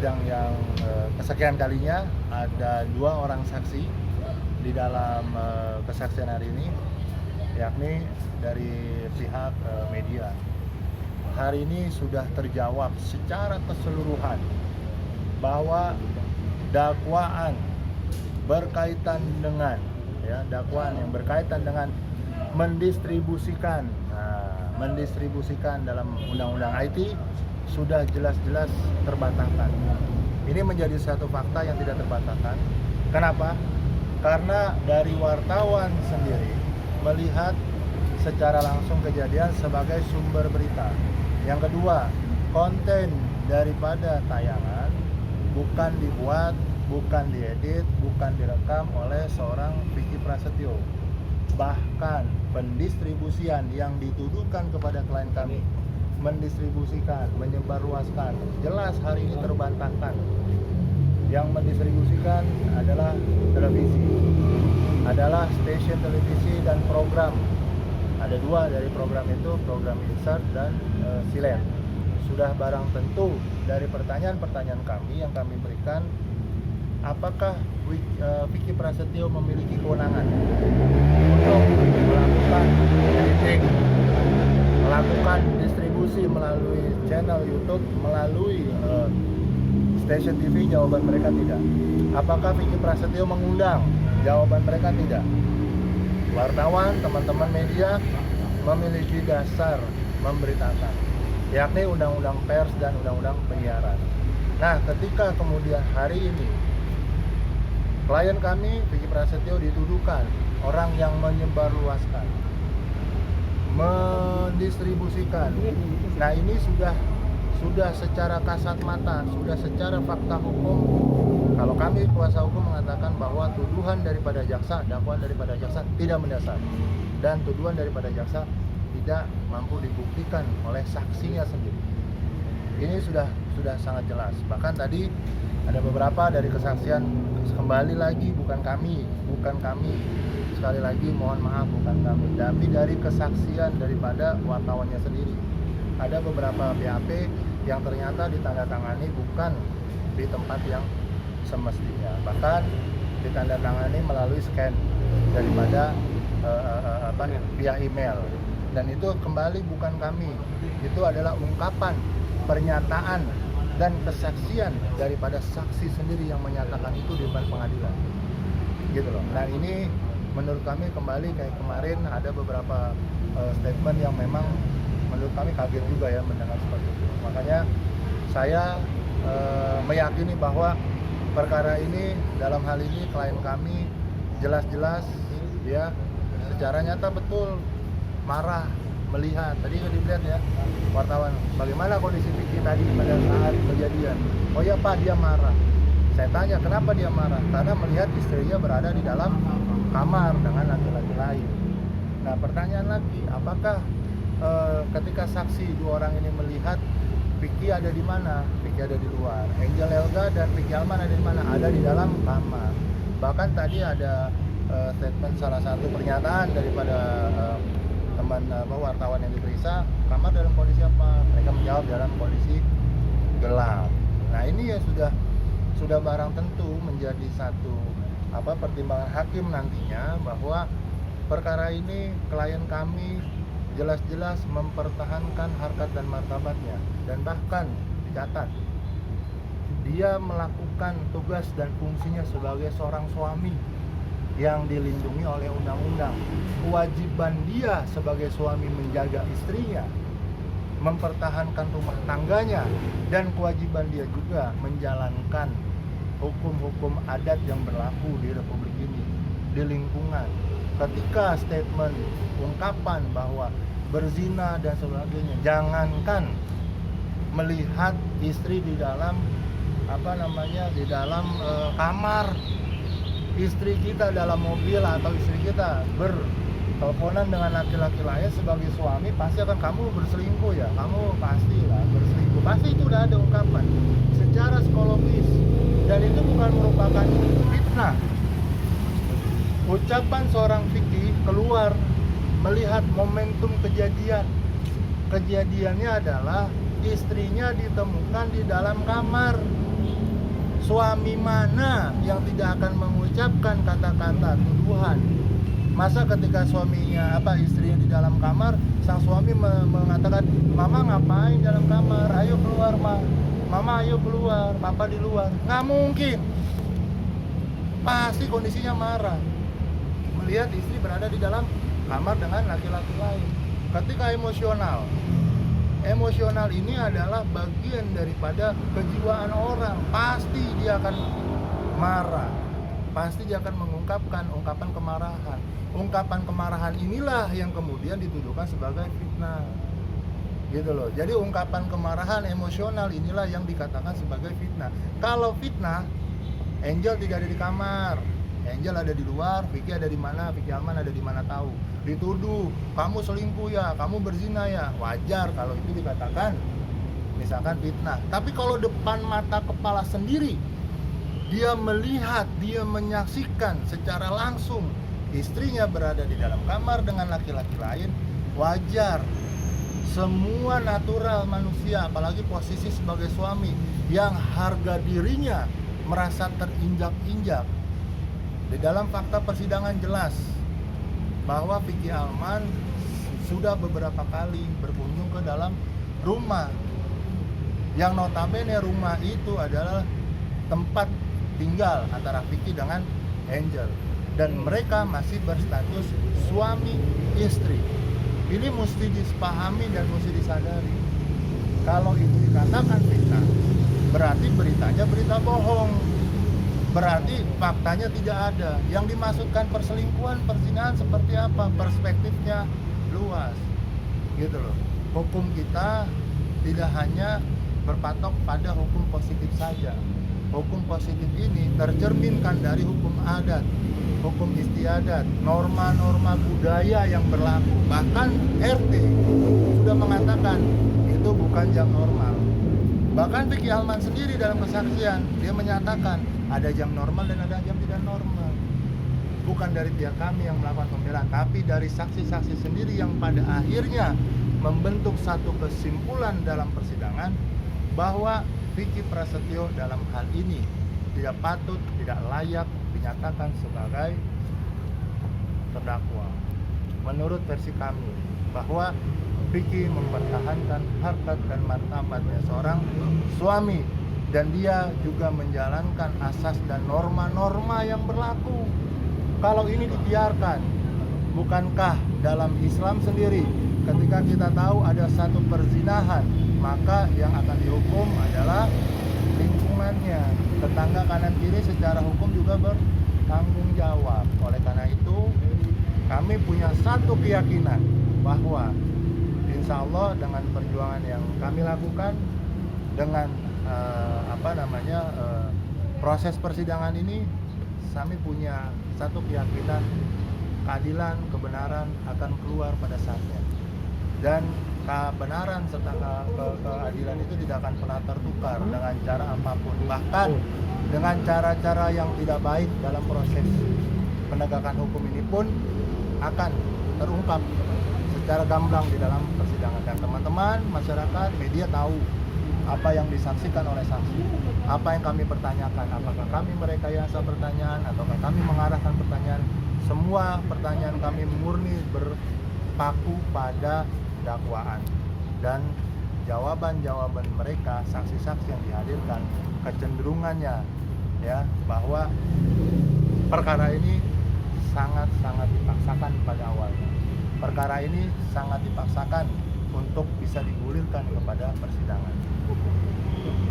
sidang yang kesekian kalinya ada 2 orang saksi di dalam kesaksian hari ini, yakni dari pihak media. Hari ini sudah terjawab secara keseluruhan bahwa dakwaan berkaitan dengan dakwaan yang berkaitan dengan mendistribusikan dalam undang-undang IT sudah jelas-jelas terbantahkan. Ini menjadi satu fakta yang tidak terbantahkan. Kenapa? Karena dari wartawan sendiri melihat secara langsung kejadian sebagai sumber berita. Yang kedua, konten daripada tayangan bukan dibuat, bukan diedit, bukan direkam oleh seorang Vicky Prasetyo. Bahkan pendistribusian yang dituduhkan kepada klien kami, mendistribusikan, menyebarluaskan, jelas hari ini terbantahkan. Yang mendistribusikan adalah televisi, adalah stasiun televisi dan program. Ada 2 dari program itu, program Insert dan Silet. Sudah barang tentu dari pertanyaan-pertanyaan kami yang kami berikan, apakah Vicky Prasetyo memiliki kewenangan untuk melakukan editing, melakukan distribusi melalui channel YouTube, melalui stasiun TV? Jawaban mereka tidak. Apakah Vicky Prasetyo mengundang? Jawaban mereka tidak. Wartawan, teman-teman media memiliki dasar memberitakan, yakni Undang-Undang Pers dan Undang-Undang Penyiaran. Nah, ketika kemudian hari ini klien kami, Vicky Prasetyo, dituduhkan orang yang menyebarluaskan, mendistribusikan. Nah, ini sudah secara kasat mata, sudah secara fakta hukum. Kalau kami kuasa hukum mengatakan bahwa tuduhan daripada jaksa, dakwaan daripada jaksa tidak mendasar, dan tuduhan daripada jaksa tidak mampu dibuktikan oleh saksinya sendiri. Ini sudah sangat jelas. Bahkan tadi ada beberapa dari kesaksian, kembali lagi bukan kami, sekali lagi mohon maaf, bukan kami, tapi dari kesaksian daripada wartawannya sendiri. Ada beberapa BAP yang ternyata ditandatangani bukan di tempat yang semestinya, bahkan ditandatangani melalui scan daripada via email, dan itu kembali bukan kami. Itu adalah ungkapan, pernyataan dan kesaksian daripada saksi sendiri yang menyatakan itu di depan pengadilan, gitu loh. Nah, ini menurut kami kembali kayak kemarin ada beberapa statement yang memang menurut kami kaget juga ya mendengar seperti itu. Makanya saya meyakini bahwa perkara ini, dalam hal ini klien kami jelas-jelas ya secara nyata betul marah melihat. Tadi dilihat ya wartawan, bagaimana kondisi Vicky tadi pada saat kejadian. Oh ya Pak, dia marah. Saya tanya kenapa dia marah? Karena melihat istrinya berada di dalam kamar dengan laki-laki lain. Nah, pertanyaan lagi, apakah ketika saksi 2 orang ini melihat Vicky ada di mana? Vicky ada di luar. Angel Elga dan Vicky Alman ada di mana? Ada di dalam kamar. Bahkan tadi ada statement, salah satu pernyataan daripada teman wartawan yang diperiksa, kamar dalam kondisi apa? Mereka menjawab dalam kondisi gelap. Nah, ini ya sudah barang tentu menjadi satu pertimbangan hakim nantinya, bahwa perkara ini klien kami jelas-jelas mempertahankan harkat dan martabatnya, dan bahkan dicatat dia melakukan tugas dan fungsinya sebagai seorang suami yang dilindungi oleh undang-undang. Kewajiban dia sebagai suami menjaga istrinya, mempertahankan rumah tangganya, dan kewajiban dia juga menjalankan hukum-hukum adat yang berlaku di Republik ini, di lingkungan. Ketika statement, ungkapan bahwa berzina dan sebagainya, jangankan melihat istri di dalam di dalam kamar, istri kita dalam mobil atau istri kita berteleponan dengan laki-laki lain, sebagai suami pasti akan, kamu berselingkuh ya, kamu pastilah berselingkuh. Pasti itu udah ada ungkapan secara psikologis, dan itu bukan merupakan fitnah. Ucapan seorang Vicky keluar melihat momentum kejadian. Kejadiannya adalah istrinya ditemukan di dalam kamar Suami mana yang tidak akan mengucapkan kata-kata tuduhan? Masa ketika suaminya istrinya di dalam kamar, sang suami mengatakan, "Mama ngapain dalam kamar? Ayo keluar, Mama ayo keluar, Papa di luar." Nggak mungkin. Pasti kondisinya marah melihat istri berada di dalam kamar dengan laki-laki lain. Ketika emosional ini adalah bagian daripada kejiwaan orang. Pasti dia akan marah, pasti dia akan mengungkapkan ungkapan kemarahan. Ungkapan kemarahan inilah yang kemudian dituduhkan sebagai fitnah, gitu loh. Jadi ungkapan kemarahan emosional inilah yang dikatakan sebagai fitnah. Kalau fitnah, Angel tidak ada di kamar, Angel ada di luar, Vicky ada di mana, Vicky Alman ada di mana tahu. Dituduh, kamu selingkuh ya, kamu berzina ya, wajar kalau itu dikatakan misalkan fitnah. Tapi kalau depan mata kepala sendiri, dia melihat, dia menyaksikan secara langsung istrinya berada di dalam kamar dengan laki-laki lain, wajar. Semua natural manusia, apalagi posisi sebagai suami yang harga dirinya merasa terinjak-injak. Di dalam fakta persidangan jelas bahwa Vicky Alman sudah beberapa kali berkunjung ke dalam rumah yang notabene rumah itu adalah tempat tinggal antara Vicky dengan Angel, dan mereka masih berstatus suami istri. Ini mesti dipahami dan mesti disadari. Kalau itu dikatakan fitnah, berarti beritanya berita bohong, berarti faktanya tidak ada. Yang dimaksudkan perselingkuhan, perzinahan seperti apa, perspektifnya luas, gitu loh. Hukum kita tidak hanya berpatok pada hukum positif saja. Hukum positif ini tercerminkan dari hukum adat, hukum istiadat, norma-norma budaya yang berlaku. Bahkan RT sudah mengatakan itu bukan jam normal. Bahkan Vicky Alman sendiri dalam kesaksian, dia menyatakan ada jam normal dan ada jam tidak normal. Bukan dari pihak kami yang melakukan pembelaan, tapi dari saksi-saksi sendiri yang pada akhirnya membentuk satu kesimpulan dalam persidangan bahwa Vicky Prasetyo dalam hal ini tidak patut, tidak layak dinyatakan sebagai terdakwa. Menurut versi kami, bahwa Vicky mempertahankan harkat dan martabatnya seorang suami, dan dia juga menjalankan asas dan norma-norma yang berlaku. Kalau ini dibiarkan, bukankah dalam Islam sendiri ketika kita tahu ada satu perzinahan, maka yang akan dihukum adalah lingkungannya, tetangga kanan kiri secara hukum juga bertanggung jawab. Oleh karena itu, kami punya satu keyakinan bahwa insya Allah dengan perjuangan yang kami lakukan, dengan proses persidangan ini, kami punya satu keyakinan keadilan, kebenaran akan keluar pada saatnya. Dan kebenaran serta keadilan itu tidak akan pernah tertukar dengan cara apapun, bahkan dengan cara-cara yang tidak baik dalam proses penegakan hukum ini pun akan terungkap secara gamblang di dalam persidangan. Dan teman-teman masyarakat media tahu apa yang disaksikan oleh saksi, apa yang kami pertanyakan, apakah kami merekayasa pertanyaan ataukah kami mengarahkan pertanyaan. Semua pertanyaan kami murni berpaku pada dakwaan, dan jawaban-jawaban mereka, saksi-saksi yang dihadirkan, kecenderungannya ya bahwa perkara ini sangat-sangat dipaksakan pada awalnya. Perkara ini sangat dipaksakan untuk bisa digulirkan kepada persidangan.